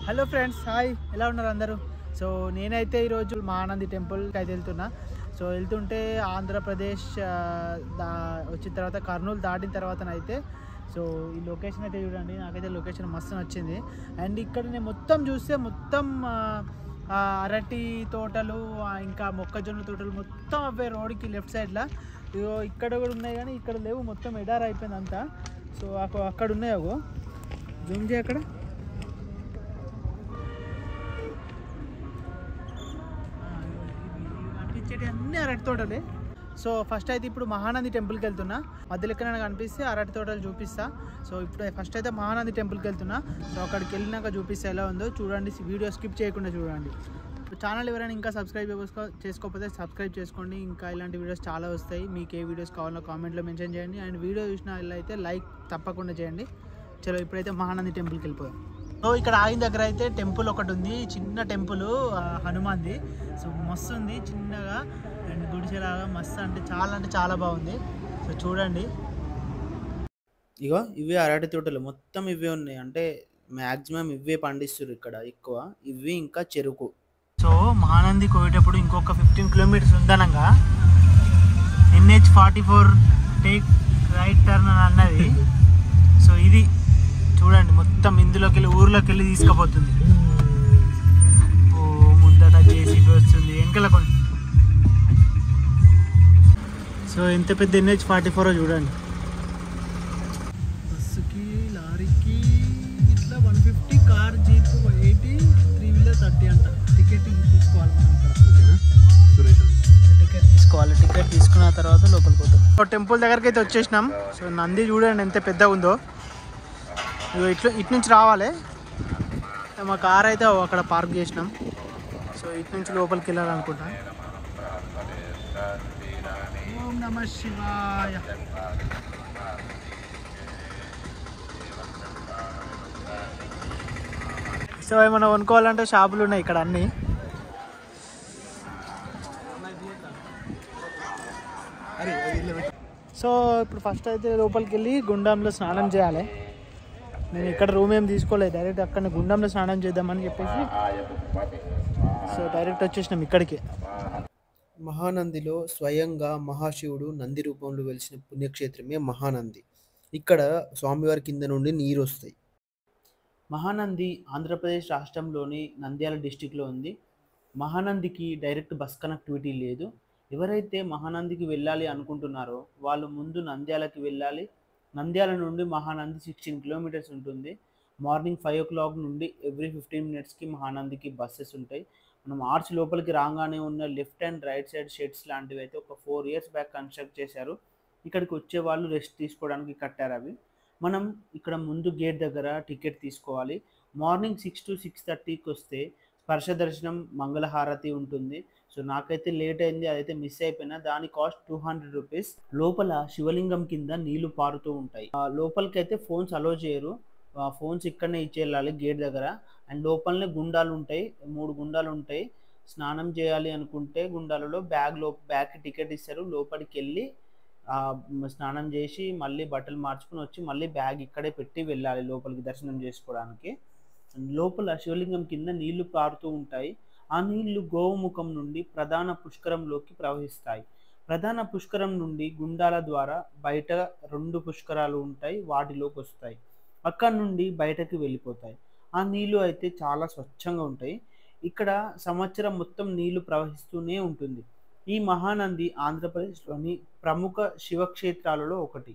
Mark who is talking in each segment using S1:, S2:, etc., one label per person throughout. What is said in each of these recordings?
S1: Hello friends, hi, ఎలా ఉన్నారు అందరూ? సో నేనైతే ఈరోజు మహానంది టెంపుల్కి అయితే వెళ్తున్నా. సో వెళ్తుంటే ఆంధ్రప్రదేశ్ వచ్చిన తర్వాత కర్నూలు దాటిన తర్వాతనైతే సో ఈ లొకేషన్ అయితే చూడండి. నాకైతే లొకేషన్ మస్తు నచ్చింది. అండ్ ఇక్కడ నేను మొత్తం చూస్తే మొత్తం అరటి తోటలు, ఇంకా మొక్కజొన్న తోటలు మొత్తం అవే రోడ్కి లెఫ్ట్ సైడ్లో. ఇక్కడ కూడా ఉన్నాయి కానీ ఇక్కడ లేవు, మొత్తం ఎడారి అయిపోయింది అంతా. సో అక్కడ ఉన్నాయి, అగో జూమ్ చేయి, అక్కడ అన్ని అరటి తోటలే. సో ఫస్ట్ అయితే ఇప్పుడు మహానంది టెంపుల్కి వెళ్తున్నా. మధ్యలో ఎక్కడైనా కనిపిస్తే అరటి తోటలు చూపిస్తా. సో ఇప్పుడు ఫస్ట్ అయితే మహానంది టెంపుల్కి వెళ్తున్నా. సో అక్కడికి వెళ్ళినాక చూపిస్తే ఎలా ఉందో చూడండి. వీడియో స్కిప్ చేయకుండా చూడండి. ఛానల్ ఎవరైనా ఇంకా సబ్స్క్రైబ్ చేసుకోకపోతే సబ్స్క్రైబ్ చేసుకోండి. ఇంకా ఇలాంటి వీడియోస్ చాలా వస్తాయి. మీకు ఏ వీడియోస్ కావాలో కామెంట్లో మెన్షన్ చేయండి. అండ్ వీడియో చూసిన అయితే లైక్ తప్పకుండా చేయండి. చలో ఇప్పుడైతే మహానంది టెంపుల్కి వెళ్ళిపోయాం. సో ఇక్కడ ఆగిన దగ్గర అయితే టెంపుల్ ఒకటి ఉంది, చిన్న టెంపుల్ హనుమాన్ది. సో మస్తు ఉంది, చిన్నగా అండ్ గుడిసెలాగా మస్తు అంటే చాలా బాగుంది. సో చూడండి, ఇగో ఇవే అరటి తోటలు మొత్తం ఇవే ఉన్నాయి. అంటే మ్యాక్సిమం ఇవే పండిస్తారు ఇక్కడ ఎక్కువ, ఇవి ఇంకా చెరుకు. సో మహానందికి పోయేటప్పుడు ఇంకొక 15 కిలోమీటర్స్ ఉందనగా NH44 టేక్ రైట్ టర్న్ అని అన్నది. సో ఇది చూడండి, మొత్తం ఇందులోకి వెళ్ళి ఊర్లోకి వెళ్ళి తీసుకుపోతుంది. ఓ ముందట జేసీబీ వస్తుంది, వెనకల కొన్ని. సో ఎంత పెద్ద NH44 చూడండి. బస్సుకి, లారీకి ఇట్లా 150, కార్, జీప్ 80, 3 వీలర్ 30 అంట. టికెట్ తీసుకోవాలి మనం ఇక్కడ. టికెట్ తీసుకోవాలి. టికెట్ తీసుకున్న తర్వాత లోపలికి పోతాం. టెంపుల్ దగ్గరికి అయితే వచ్చేసినాం. సో నంది చూడండి ఎంత పెద్దగా ఉందో. ఇటు నుంచి రావాలి. మా కార్ అయితే అక్కడ పార్క్ చేసినాం. సో ఇటు నుంచి లోపలికి వెళ్ళాలనుకుంటా. ఓం నమః శివాయ. సో ఏమైనా కొనుక్కోవాలంటే షాపులు ఉన్నాయి ఇక్కడ అన్నీ. సో ఇప్పుడు ఫస్ట్ అయితే లోపలికి వెళ్ళి గుండంలో స్నానం చేయాలి. నేను ఇక్కడ రూమ్ ఏం తీసుకోలేదు, డైరెక్ట్ అక్కడ గుండంలో స్నానం చేద్దామని చెప్పేసి సో డైరెక్ట్ వచ్చేసినాం ఇక్కడికి.
S2: మహానందిలో స్వయంగా మహాశివుడు నంది రూపంలో వెలిసిన పుణ్యక్షేత్రమే మహానంది. ఇక్కడ స్వామివారి కింద నుండి నీరు వస్తాయి. మహానంది ఆంధ్రప్రదేశ్ రాష్ట్రంలోని నంద్యాల డిస్టిక్లో ఉంది. మహానందికి డైరెక్ట్ బస్ కనెక్టివిటీ లేదు. ఎవరైతే మహానందికి వెళ్ళాలి అనుకుంటున్నారో వాళ్ళు ముందు నంద్యాలకి వెళ్ళాలి. నంద్యాల నుండి మహానంది 16 కిలోమీటర్స్ ఉంటుంది. మార్నింగ్ 5 o'clock నుండి ఎవ్రీ 15 minutesకి మహానందికి బస్సెస్ ఉంటాయి. మనం ఆర్చ్ లోపలికి రాగానే ఉన్న left and right side sheds లాంటివి అయితే ఒక 4 years బ్యాక్ కన్స్ట్రక్ట్ చేశారు. ఇక్కడికి వచ్చే వాళ్ళు రెస్ట్ తీసుకోవడానికి కట్టారు అవి. మనం ఇక్కడ ముందు గేట్ దగ్గర టికెట్ తీసుకోవాలి. మార్నింగ్ 6 to 6:30కి వస్తే స్పర్శ దర్శనం, మంగళహారతి ఉంటుంది. సో నాకైతే లేట్ అయింది, అదైతే మిస్ అయిపోయినా. దాని కాస్ట్ 200 rupees. లోపల శివలింగం కింద నీళ్లు పారుతూ ఉంటాయి. లోపలికి అయితే ఫోన్స్ అలో చేయరు. ఫోన్స్ ఇక్కడనే ఇచ్చేయాలి గేట్ దగ్గర. అండ్ లోపలనే గుండాలు ఉంటాయి, 3 గుండాలు ఉంటాయి. స్నానం చేయాలి అనుకుంటే గుండాలలో బ్యాగ్కి టికెట్ ఇస్తారు. లోపలికి వెళ్ళి స్నానం చేసి మళ్ళీ బట్టలు మార్చుకుని వచ్చి మళ్ళీ బ్యాగ్ ఇక్కడే పెట్టి వెళ్ళాలి లోపలికి దర్శనం చేసుకోవడానికి. లోపల శివలింగం కింద నీళ్లు పారుతూ ఉంటాయి. ఆ నీళ్లు గోముఖం నుండి ప్రధాన పుష్కరంలోకి ప్రవహిస్తాయి. ప్రధాన పుష్కరం నుండి గుండాల ద్వారా బయట 2 పుష్కరాలు ఉంటాయి, వాటిలోకి వస్తాయి. అక్కడ నుండి బయటకు వెళ్ళిపోతాయి. ఆ నీళ్లు అయితే చాలా స్వచ్ఛంగా ఉంటాయి. ఇక్కడ సంవత్సరం మొత్తం నీళ్లు ప్రవహిస్తూనే ఉంటుంది. ఈ మహానంది ఆంధ్రప్రదేశ్లోని ప్రముఖ శివక్షేత్రాలలో ఒకటి.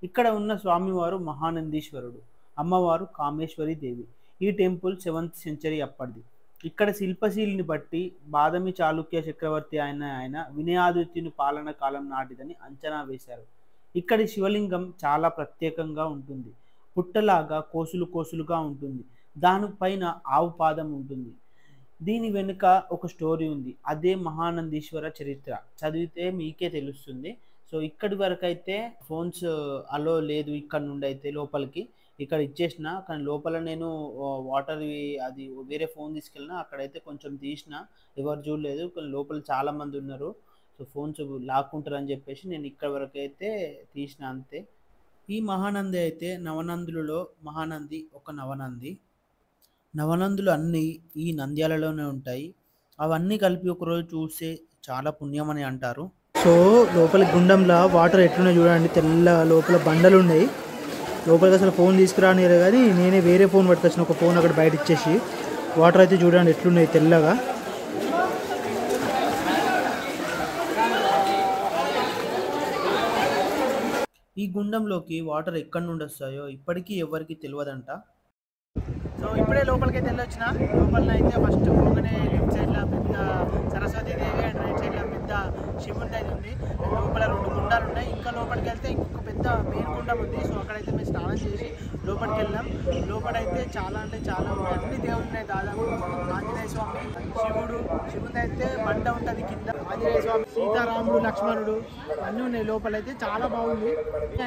S2: ఇక్కడ ఉన్న స్వామివారు మహానందీశ్వరుడు, అమ్మవారు కామేశ్వరి దేవి. ఈ టెంపుల్ 7th century అప్పటిది. ఇక్కడ శిల్పశైలిని బట్టి బాదమి చాళుక్య చక్రవర్తి ఆయన వినయాదిత్యుని పాలన కాలం నాటిదని అంచనా వేశారు. ఇక్కడి శివలింగం చాలా ప్రత్యేకంగా ఉంటుంది. పుట్టలాగా కోసులుగా ఉంటుంది. దానిపైన ఆవు పాదం ఉంటుంది. దీని వెనుక ఒక స్టోరీ ఉంది. అదే మహానందీశ్వర చరిత్ర. చదివితే మీకే తెలుస్తుంది. సో ఇక్కడి వరకు అయితే ఫోన్స్ అలో లేదు ఇక్కడ నుండి అయితే లోపలికి. ఇక్కడ ఇచ్చేసిన, కానీ లోపల నేను వాటర్వి అది వేరే ఫోన్ తీసుకెళ్ళినా అక్కడైతే కొంచెం తీసిన, ఎవరు చూడలేదు. కానీ లోపల చాలామంది ఉన్నారు. సో ఫోన్స్ లాక్కుంటారని చెప్పేసి నేను ఇక్కడ వరకు అయితే తీసిన, అంతే. ఈ మహానంది అయితే నవనందులలో మహానంది ఒక నవనంది. నవనందులు అన్నీ ఈ నంద్యాలలోనే ఉంటాయి. అవన్నీ కలిపి ఒకరోజు చూస్తే చాలా పుణ్యం అని అంటారు.
S1: సో లోపల గుండంలో వాటర్ ఎట్లున్నాయి చూడండి, తెల్ల లోపల బండలు ఉన్నాయి. లోపలికి అసలు ఫోన్ తీసుకురానియరు కానీ నేనే వేరే ఫోన్ పట్టుకొచ్చిన, ఒక ఫోన్ అక్కడ బయట ఇచ్చేసి. వాటర్ అయితే చూడండి ఎట్లున్నాయి తెల్లగా.
S2: ఈ గుండంలోకి వాటర్ ఎక్కడి నుండి వస్తాయో ఇప్పటికీ ఎవరికి తెలియదంట.
S1: సో ఇప్పుడే లోపలికి అయితే వెళ్ళొచ్చిన. లోపల అయితే ఫస్ట్ పోగానే లెఫ్ట్ సైడ్లో పెద్ద సరస్వతీదేవి అండ్ రైట్ సైడ్లో పెద్ద శివుడి అయితే ఉంది. లోపల 2 గుండాలు ఉన్నాయి. ఇంకా లోపలికి వెళ్తే ఇంకొక పెద్ద మెయిన్ గుండం ఉంది. సో అక్కడైతే మేము స్నానం చేసి లోపలికి వెళ్ళాం. లోపలైతే చాలా అంటే చాలా ఉన్నాయి, అన్ని దేవుళ్ళు ఉన్నాయి. దాదాపు ఆంజనేయ స్వామి, శివుడు అయితే బండ ఉంటుంది కింద, ఆంజనేయ స్వామి, సీతారాముడు, లక్ష్మణుడు అన్నీ ఉన్నాయి. లోపలైతే చాలా బాగుంది.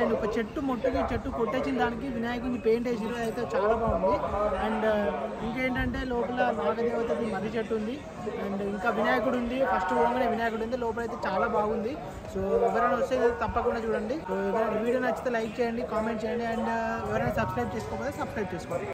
S1: అండ్ ఒక చెట్టు కొట్టేసిన దానికి వినాయకుడిని పెయింట్ వేసి అయితే చాలా బాగుంది. అండ్ ఇంకేంటంటే లోపల నాగదేవతది మర్రి చెట్టు ఉంది. అండ్ ఇంకా వినాయకుడు ఉంది. ఫస్ట్ పోగానే వినాయకుడు ఉంది. లోపల అయితే చాలా బాగుంది. సో ఎవరైనా వస్తే తప్పకుండా చూడండి. సో ఎవరైనా వీడియో నచ్చితే లైక్ చేయండి, కామెంట్ చేయండి. అండ్ ఎవరైనా సబ్స్క్రైబ్ చేసుకోకపోతే సబ్స్క్రైబ్ చేసుకోండి.